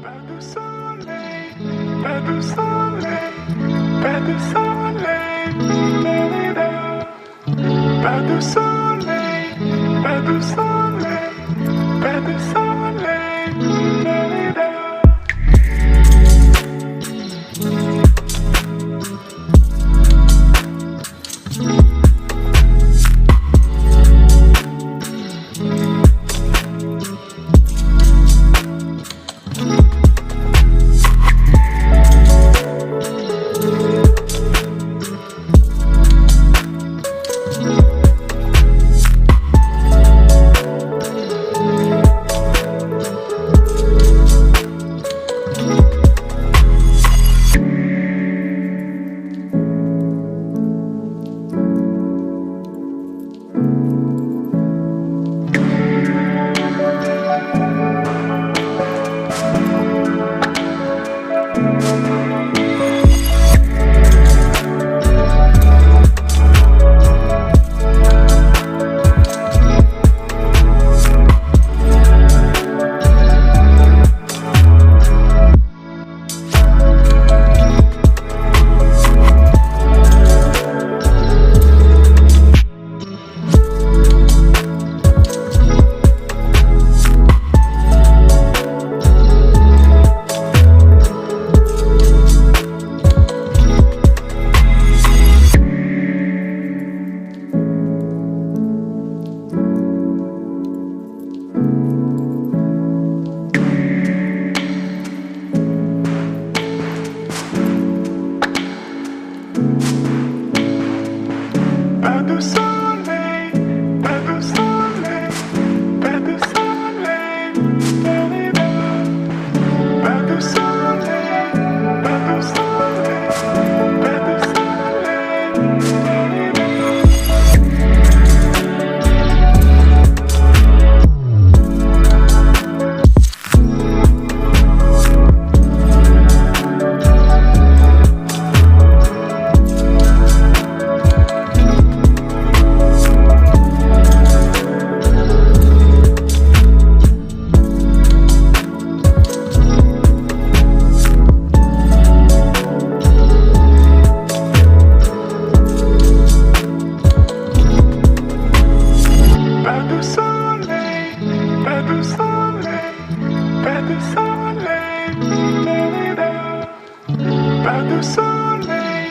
Pas de soleil, pas de soleil, pas de soleil, pas de soleil, pas de soleil, pas de soleil, pas de soleil, pas de soleil, pas de soleil, pas de soleil, pas de soleil, pas de Pas de soleil, pas de soleil, pas de soleil, pas de soleil,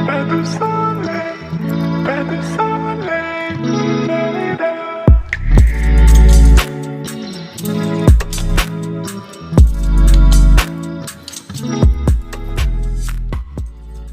pas de soleil.